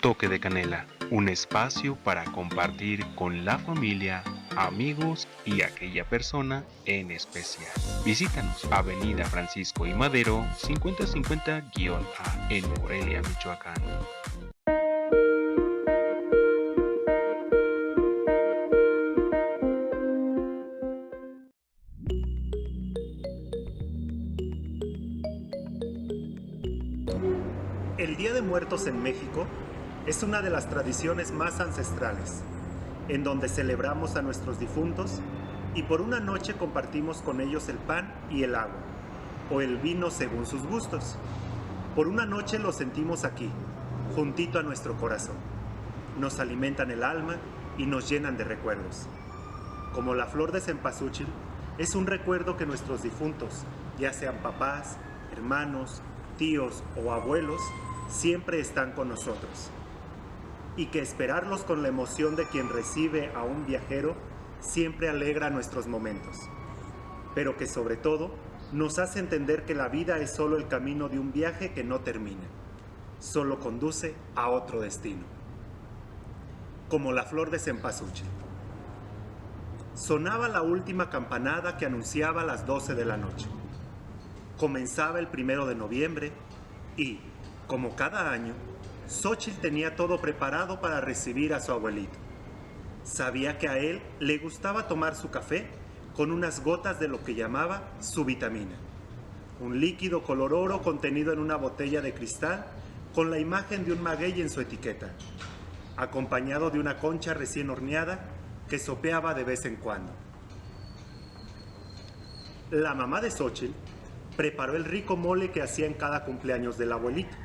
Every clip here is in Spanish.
Toque de Canela, un espacio para compartir con la familia, amigos y aquella persona en especial. Visítanos, Avenida Francisco y Madero, 5050-A en Morelia, Michoacán. El Día de Muertos en México es una de las tradiciones más ancestrales, en donde celebramos a nuestros difuntos y por una noche compartimos con ellos el pan y el agua, o el vino según sus gustos. Por una noche los sentimos aquí, juntito a nuestro corazón. Nos alimentan el alma y nos llenan de recuerdos. Como la flor de cempasúchil, es un recuerdo que nuestros difuntos, ya sean papás, hermanos, tíos o abuelos, siempre están con nosotros. Y que esperarlos con la emoción de quien recibe a un viajero siempre alegra nuestros momentos. Pero que sobre todo nos hace entender que la vida es solo el camino de un viaje que no termina, solo conduce a otro destino. Como la flor de cempasúchil. Sonaba la última campanada que anunciaba las 12 de la noche. Comenzaba el 1 de noviembre y, como cada año, Xóchitl tenía todo preparado para recibir a su abuelito. Sabía que a él le gustaba tomar su café con unas gotas de lo que llamaba su vitamina, un líquido color oro contenido en una botella de cristal con la imagen de un maguey en su etiqueta, acompañado de una concha recién horneada que sopeaba de vez en cuando. La mamá de Xóchitl preparó el rico mole que hacía en cada cumpleaños del abuelito,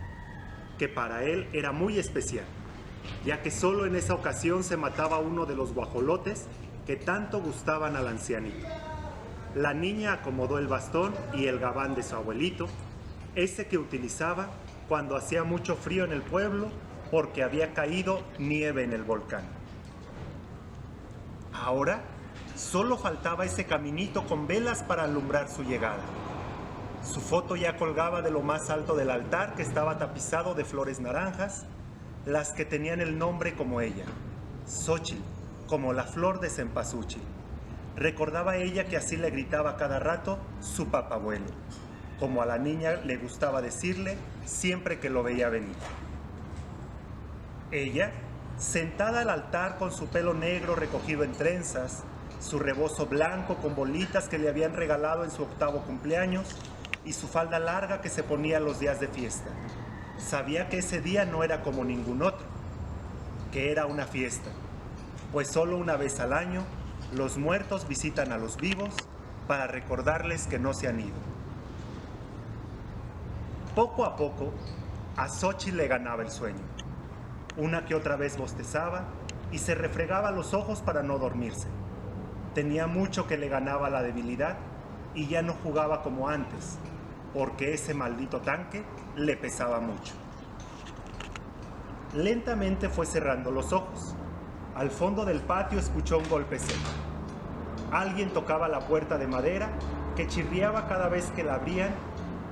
que para él era muy especial, ya que solo en esa ocasión se mataba uno de los guajolotes que tanto gustaban al ancianito. La niña acomodó el bastón y el gabán de su abuelito, ese que utilizaba cuando hacía mucho frío en el pueblo porque había caído nieve en el volcán. Ahora solo faltaba ese caminito con velas para alumbrar su llegada. Su foto ya colgaba de lo más alto del altar, que estaba tapizado de flores naranjas, las que tenían el nombre como ella, Xóchitl, como la flor de cempasúchil. Recordaba ella que así le gritaba cada rato su papabuelo, como a la niña le gustaba decirle siempre que lo veía venir. Ella, sentada al altar con su pelo negro recogido en trenzas, su rebozo blanco con bolitas que le habían regalado en su 8º cumpleaños, y su falda larga que se ponía los días de fiesta. Sabía que ese día no era como ningún otro, que era una fiesta, pues solo una vez al año los muertos visitan a los vivos para recordarles que no se han ido. Poco a poco, a Xóchitl le ganaba el sueño. Una que otra vez bostezaba y se refregaba los ojos para no dormirse. Tenía mucho que le ganaba la debilidad y ya no jugaba como antes, porque ese maldito tanque le pesaba mucho. Lentamente fue cerrando los ojos. Al fondo del patio escuchó un golpe seco. Alguien tocaba la puerta de madera que chirriaba cada vez que la abrían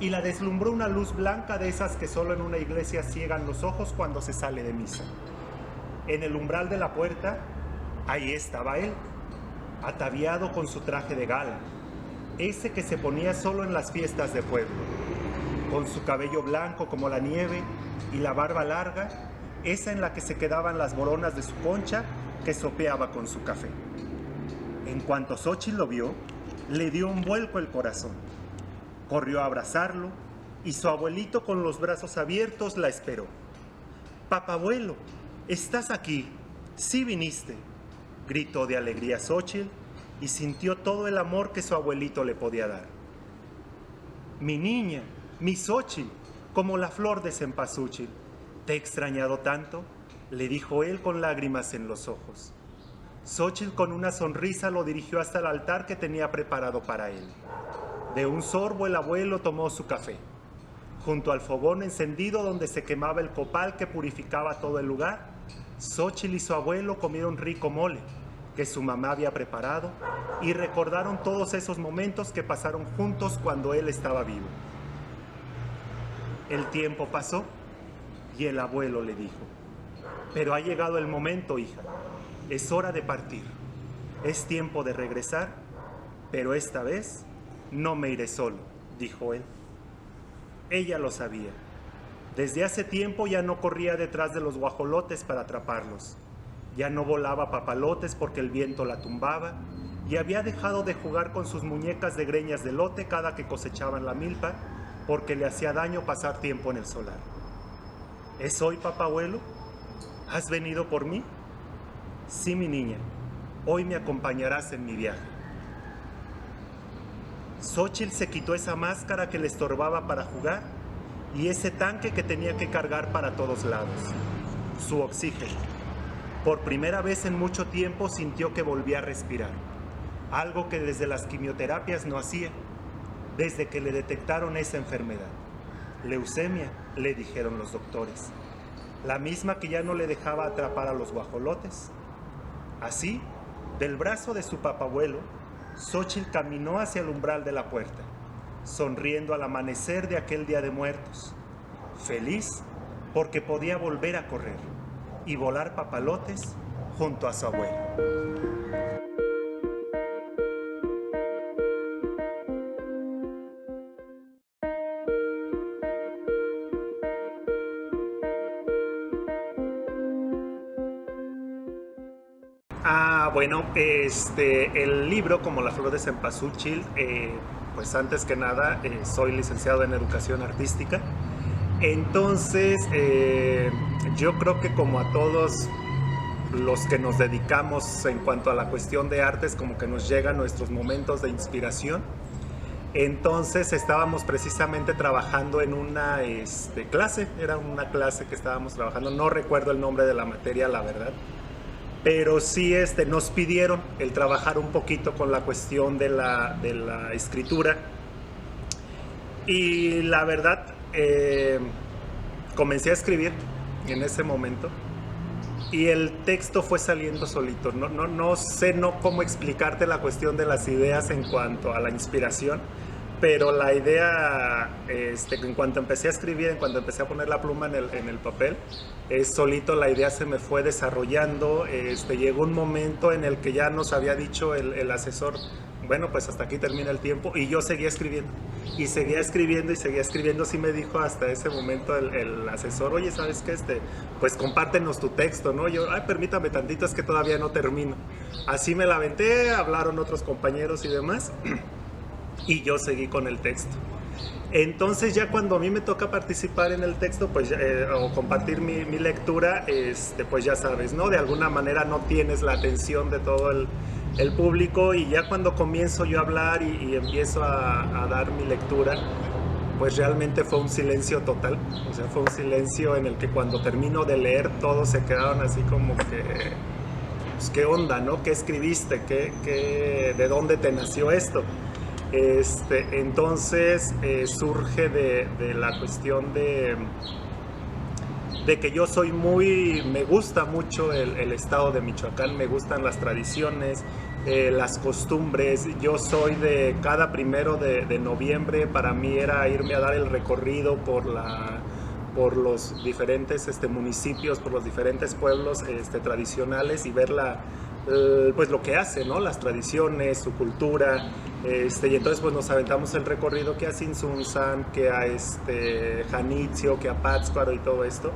y la deslumbró una luz blanca de esas que solo en una iglesia ciegan los ojos cuando se sale de misa. En el umbral de la puerta, ahí estaba él, ataviado con su traje de gala, ese que se ponía solo en las fiestas de pueblo, con su cabello blanco como la nieve y la barba larga, esa en la que se quedaban las boronas de su concha que sopeaba con su café. En cuanto Xóchitl lo vio, le dio un vuelco el corazón. Corrió a abrazarlo y su abuelito con los brazos abiertos la esperó. «Papabuelo, ¿estás aquí? Sí viniste», gritó de alegría Xóchitl y sintió todo el amor que su abuelito le podía dar. «Mi niña, mi Xóchitl, como la flor de cempasúchil, ¿te he extrañado tanto?», le dijo él con lágrimas en los ojos. Xóchitl con una sonrisa lo dirigió hasta el altar que tenía preparado para él. De un sorbo el abuelo tomó su café. Junto al fogón encendido donde se quemaba el copal que purificaba todo el lugar, Xóchitl y su abuelo comieron rico mole que su mamá había preparado y recordaron todos esos momentos que pasaron juntos cuando él estaba vivo. El tiempo pasó y el abuelo le dijo: Pero ha llegado el momento, hija. Es hora de partir. Es tiempo de regresar, pero esta vez no me iré solo, dijo él. Ella lo sabía. Desde hace tiempo ya no corría detrás de los guajolotes para atraparlos. Ya no volaba papalotes porque el viento la tumbaba y había dejado de jugar con sus muñecas de greñas de lote cada que cosechaban la milpa porque le hacía daño pasar tiempo en el solar. ¿Es hoy, papá abuelo? ¿Has venido por mí? Sí, mi niña. Hoy me acompañarás en mi viaje. Xóchitl se quitó esa máscara que le estorbaba para jugar y ese tanque que tenía que cargar para todos lados. Su oxígeno. Por primera vez en mucho tiempo sintió que volvía a respirar. Algo que desde las quimioterapias no hacía. Desde que le detectaron esa enfermedad. Leucemia, le dijeron los doctores. La misma que ya no le dejaba atrapar a los guajolotes. Así, del brazo de su papabuelo, Xóchitl caminó hacia el umbral de la puerta, sonriendo al amanecer de aquel Día de Muertos, feliz porque podía volver a correr y volar papalotes junto a su abuelo. Bueno, el libro, como La Flor de Cempasúchil, pues antes que nada, soy licenciado en Educación Artística. Entonces, yo creo que como a todos los que nos dedicamos en cuanto a la cuestión de artes, como que nos llegan nuestros momentos de inspiración. Entonces estábamos precisamente trabajando en una clase, era una clase que estábamos trabajando, no recuerdo el nombre de la materia, la verdad. Pero sí nos pidieron el trabajar un poquito con la cuestión de la escritura. Y la verdad, comencé a escribir en ese momento y el texto fue saliendo solito. No sé cómo explicarte la cuestión de las ideas en cuanto a la inspiración, pero la idea, en cuanto empecé a escribir, en cuanto empecé a poner la pluma en el papel, solito la idea se me fue desarrollando. Llegó un momento en el que ya nos había dicho el asesor, bueno, pues hasta aquí termina el tiempo, y yo seguía escribiendo, y seguía escribiendo, y seguía escribiendo. Sí me dijo hasta ese momento el asesor, oye, ¿sabes qué? Pues compártenos tu texto, ¿no? Yo, ay, permítame tantito, es que todavía no termino. Así me la aventé, hablaron otros compañeros y demás, y yo seguí con el texto. Entonces ya cuando a mí me toca participar en el texto, pues, o compartir mi lectura, pues ya sabes, ¿no? De alguna manera no tienes la atención de todo el público, y ya cuando comienzo yo a hablar y empiezo a dar mi lectura, pues realmente fue un silencio total. O sea, fue un silencio en el que cuando termino de leer todos se quedaron así como que, pues, ¿qué onda, no? ¿Qué escribiste? ¿De dónde te nació esto? Entonces surge de la cuestión de que yo soy me gusta mucho el estado de Michoacán, me gustan las tradiciones, las costumbres. Yo soy de cada 1 de noviembre, para mí era irme a dar el recorrido por los diferentes municipios, por los diferentes pueblos tradicionales, y ver pues lo que hace, ¿no? Las tradiciones, su cultura, y entonces pues nos aventamos el recorrido que a Tzintzuntzan, que a Janitzio, que a Pátzcuaro y todo esto.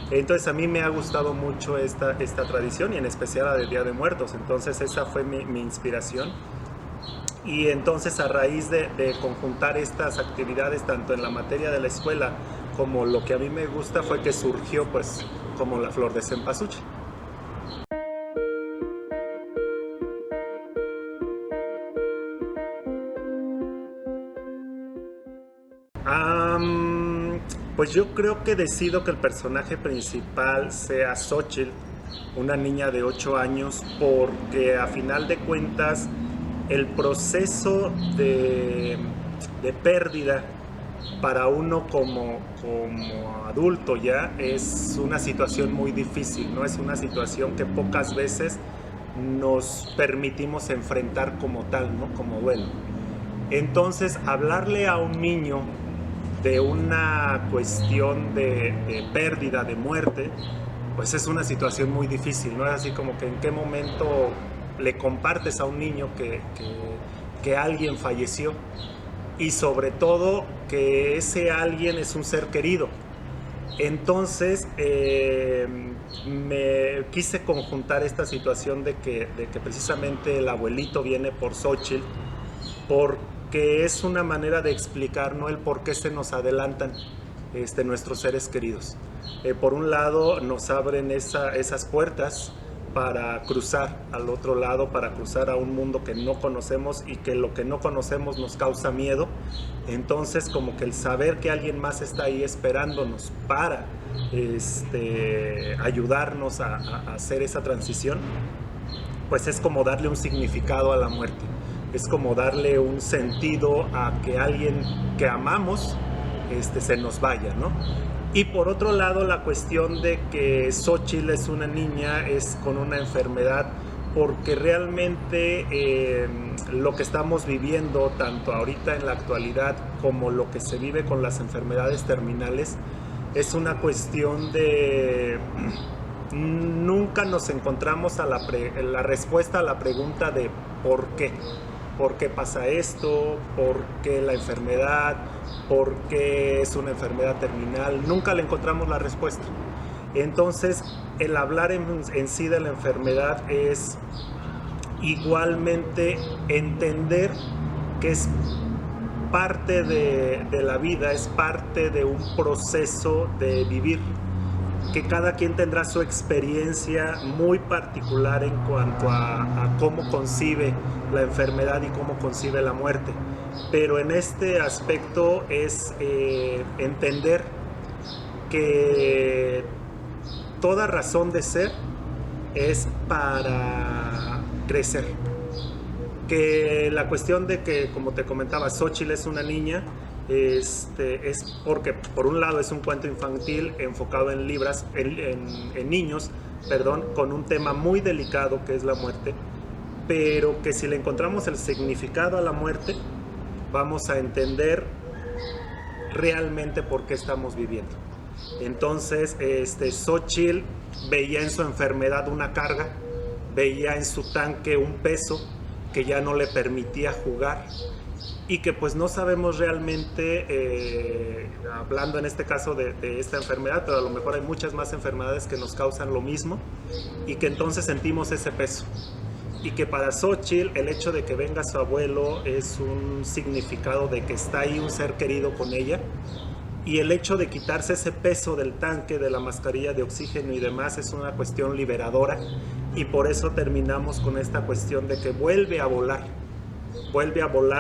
Entonces a mí me ha gustado mucho esta tradición, y en especial la del Día de Muertos. Entonces esa fue mi inspiración. Y entonces, a raíz de conjuntar estas actividades tanto en la materia de la escuela como lo que a mí me gusta, fue que surgió pues como La Flor de Cempasúchil. Pues yo creo que decido que el personaje principal sea Xóchitl, una niña de 8 años, porque a final de cuentas el proceso de pérdida para uno como adulto ya es una situación muy difícil, ¿no? Es una situación que pocas veces nos permitimos enfrentar como tal, ¿no? Como duelo. Entonces, hablarle a un niño de una cuestión de pérdida, de muerte, pues es una situación muy difícil, ¿no? Es así como que en qué momento le compartes a un niño que alguien falleció, y sobre todo que ese alguien es un ser querido. Entonces me quise conjuntar esta situación de que precisamente el abuelito viene por Xóchitl, porque es una manera de explicar, ¿no?, el por qué se nos adelantan nuestros seres queridos. Por un lado nos abren esas puertas para cruzar al otro lado, para cruzar a un mundo que no conocemos, y que lo que no conocemos nos causa miedo. Entonces, como que el saber que alguien más está ahí esperándonos para ayudarnos a hacer esa transición, pues es como darle un significado a la muerte, es como darle un sentido a que alguien que amamos se nos vaya, ¿no? Y por otro lado, la cuestión de que Xóchitl es una niña, es con una enfermedad, porque realmente lo que estamos viviendo, tanto ahorita en la actualidad como lo que se vive con las enfermedades terminales, es una cuestión de... Nunca nos encontramos a la respuesta a la pregunta de ¿por qué? ¿Por qué pasa esto? ¿Por qué la enfermedad? ¿Por qué es una enfermedad terminal? Nunca le encontramos la respuesta. Entonces, el hablar en sí de la enfermedad es igualmente entender que es parte de la vida, es parte de un proceso de vivir, que cada quien tendrá su experiencia muy particular en cuanto a cómo concibe la enfermedad y cómo concibe la muerte. Pero en este aspecto es entender que toda razón de ser es para crecer. Que la cuestión de que, como te comentaba, Xóchitl es una niña, es porque por un lado es un cuento infantil enfocado en niños, con un tema muy delicado que es la muerte, pero que si le encontramos el significado a la muerte, vamos a entender realmente por qué estamos viviendo. Entonces, Xóchitl veía en su enfermedad una carga, veía en su tanque un peso que ya no le permitía jugar, y que pues no sabemos realmente, hablando en este caso de esta enfermedad, pero a lo mejor hay muchas más enfermedades que nos causan lo mismo, y que entonces sentimos ese peso. Y que para Xóchitl el hecho de que venga su abuelo es un significado de que está ahí un ser querido con ella, y el hecho de quitarse ese peso del tanque, de la mascarilla de oxígeno y demás, es una cuestión liberadora, y por eso terminamos con esta cuestión de que vuelve a volar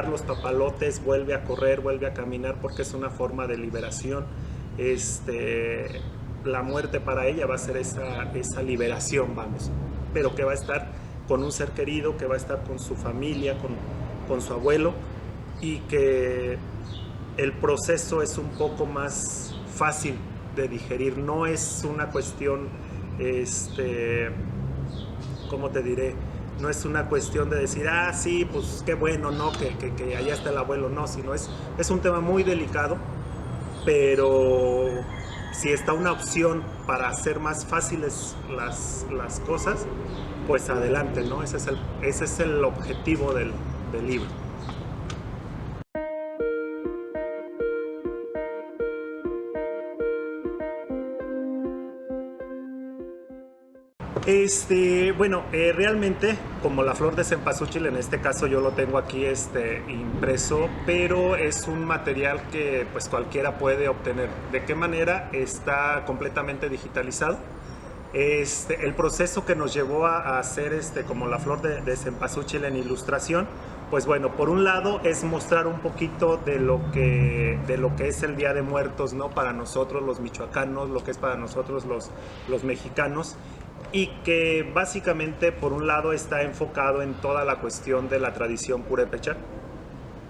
los papalotes, vuelve a correr, vuelve a caminar, porque es una forma de liberación. La muerte para ella va a ser esa liberación, pero que va a estar con un ser querido, que va a estar con su familia, con su abuelo, y que el proceso es un poco más fácil de digerir. No es una cuestión, ¿cómo te diré? No es una cuestión de decir, sí, pues qué bueno, ¿no? Que allá está el abuelo, no, sino es un tema muy delicado, pero si está una opción para hacer más fáciles las cosas, pues adelante, ¿no? Ese es el objetivo del libro. Bueno, realmente, como la flor de cempasúchil, en este caso yo lo tengo aquí impreso, pero es un material que pues cualquiera puede obtener. ¿De qué manera? Está completamente digitalizado. El proceso que nos llevó a hacer como la flor de cempasúchil en ilustración, pues bueno, por un lado es mostrar un poquito de lo que es el Día de Muertos, ¿no? Para nosotros los michoacanos, lo que es para nosotros los mexicanos, y que básicamente por un lado está enfocado en toda la cuestión de la tradición purépecha,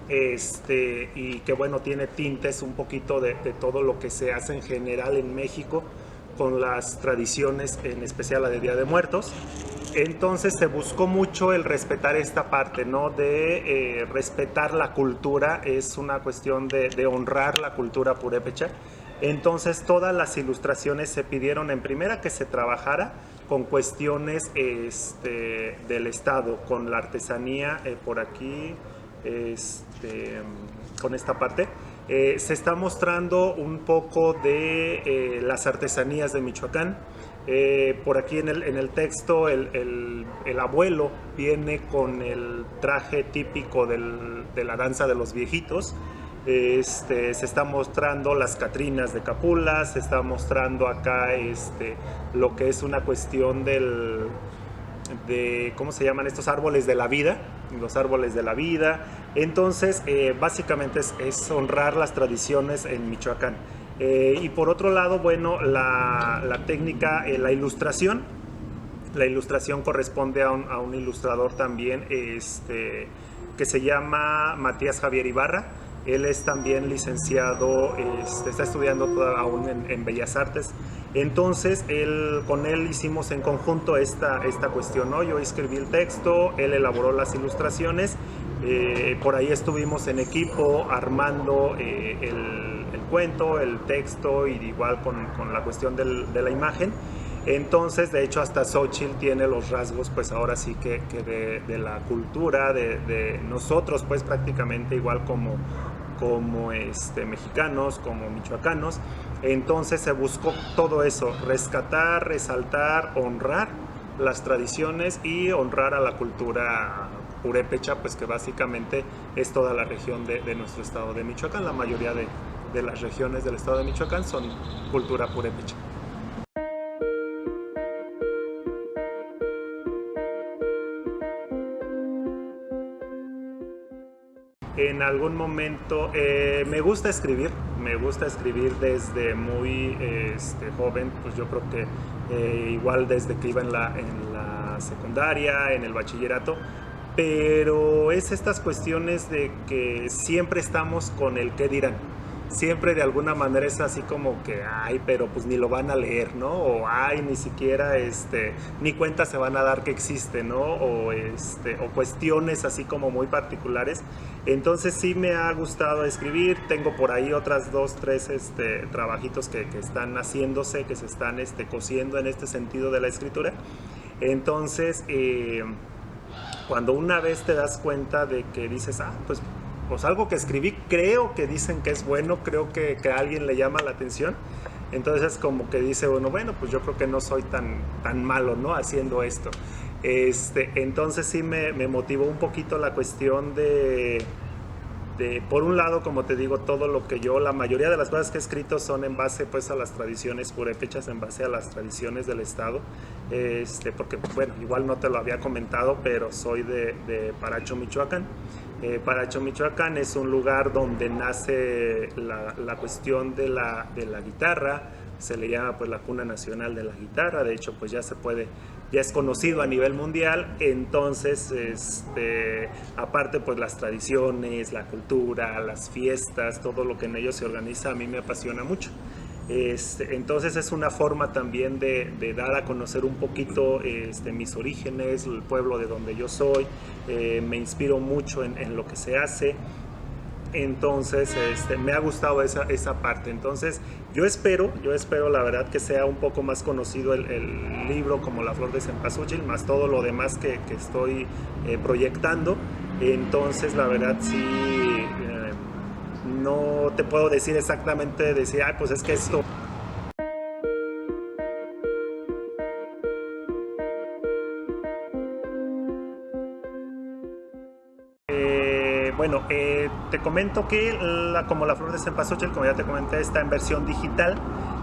y que bueno, tiene tintes un poquito de todo lo que se hace en general en México con las tradiciones, en especial la de Día de Muertos. Entonces se buscó mucho el respetar esta parte, ¿no? De respetar la cultura, es una cuestión de honrar la cultura purépecha. Entonces todas las ilustraciones se pidieron en primera que se trabajara con cuestiones del estado, con la artesanía por aquí, con esta parte. Se está mostrando un poco de las artesanías de Michoacán. Por aquí en el texto el abuelo viene con el traje típico de la danza de los viejitos. Se está mostrando las Catrinas de Capula, se está mostrando acá lo que es una cuestión de ¿cómo se llaman estos árboles de la vida? Los árboles de la vida. Entonces, básicamente es honrar las tradiciones en Michoacán. Y por otro lado, bueno, la técnica, la ilustración corresponde a un ilustrador también que se llama Matías Javier Ibarra. Él es también licenciado, está estudiando aún en Bellas Artes. Entonces, con él hicimos en conjunto esta cuestión, ¿no? Yo escribí el texto, él elaboró las ilustraciones. Por ahí estuvimos en equipo armando el cuento, el texto, y igual con la cuestión de la imagen. Entonces, de hecho, hasta Xóchitl tiene los rasgos, pues ahora sí que de la cultura de nosotros, pues prácticamente igual como mexicanos, como michoacanos. Entonces se buscó todo eso, rescatar, resaltar, honrar las tradiciones y honrar a la cultura purépecha, pues que básicamente es toda la región de nuestro estado de Michoacán. La mayoría de las regiones del estado de Michoacán son cultura purépecha. En algún momento me gusta escribir desde muy joven, pues yo creo que igual desde que iba en la secundaria, en el bachillerato, pero es estas cuestiones de que siempre estamos con el qué dirán. Siempre de alguna manera es así como que, ay, pero pues ni lo van a leer, ¿no? O ay, ni siquiera, ni cuenta se van a dar que existe, ¿no? O cuestiones así como muy particulares. Entonces sí me ha gustado escribir. Tengo por ahí otras 2, 3 trabajitos que están haciéndose, que se están cosiendo en este sentido de la escritura. Entonces, cuando una vez te das cuenta de que dices, pues algo que escribí, creo que dicen que es bueno, creo que a alguien le llama la atención. Entonces como que dice, bueno, pues yo creo que no soy tan malo, ¿no? Haciendo esto. Entonces sí me motivó un poquito la cuestión de, por un lado, como te digo, todo lo que la mayoría de las cosas que he escrito son en base pues a las tradiciones purépechas, en base a las tradiciones del estado, porque bueno, igual no te lo había comentado, pero soy de Paracho, Michoacán. Paracho, Michoacán es un lugar donde nace la cuestión de la guitarra. Se le llama pues la cuna nacional de la guitarra. De hecho pues ya es conocido a nivel mundial. Entonces aparte pues las tradiciones, la cultura, las fiestas, todo lo que en ellos se organiza a mí me apasiona mucho. Entonces es una forma también de dar a conocer un poquito mis orígenes, el pueblo de donde yo soy. Me inspiro mucho en lo que se hace. Entonces me ha gustado esa parte. Entonces yo espero la verdad que sea un poco más conocido el libro como La Flor de Cempasúchil, más todo lo demás que estoy proyectando. Entonces la verdad sí, no te puedo decir exactamente, pues es que esto... Bueno, te comento que como La Flor de Cempasúchil, como ya te comenté, está en versión digital.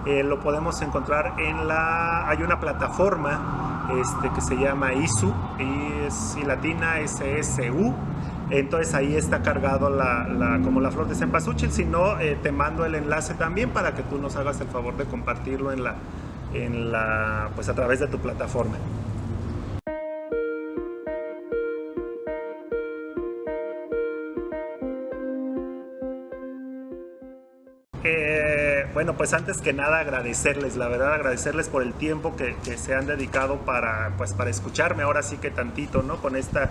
Lo podemos encontrar hay una plataforma que se llama ISU, y latina SSU. Entonces ahí está cargado como La Flor de Cempasúchil. Si no, te mando el enlace también para que tú nos hagas el favor de compartirlo pues a través de tu plataforma. Bueno, pues antes que nada agradecerles, la verdad agradecerles por el tiempo que se han dedicado para escucharme ahora sí que tantito, ¿no? Con esta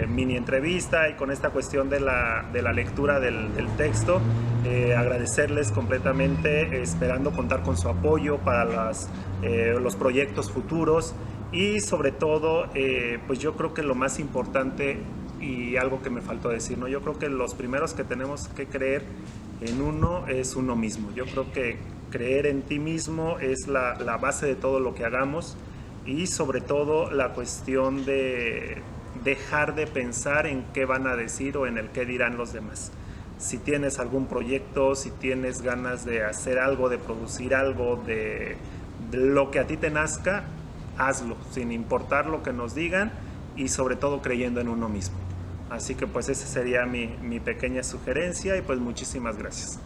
mini entrevista y con esta cuestión de la lectura del texto. agradecerles completamente, esperando contar con su apoyo para los proyectos futuros y sobre todo, pues yo creo que lo más importante y algo que me faltó decir, ¿no? Yo creo que los primeros que tenemos que creer en uno es uno mismo. Yo creo que creer en ti mismo es la base de todo lo que hagamos y sobre todo la cuestión de dejar de pensar en qué van a decir o en el qué dirán los demás. Si tienes algún proyecto, si tienes ganas de hacer algo, de producir algo, de lo que a ti te nazca, hazlo, sin importar lo que nos digan y sobre todo creyendo en uno mismo. Así que pues esa sería mi pequeña sugerencia y pues muchísimas gracias.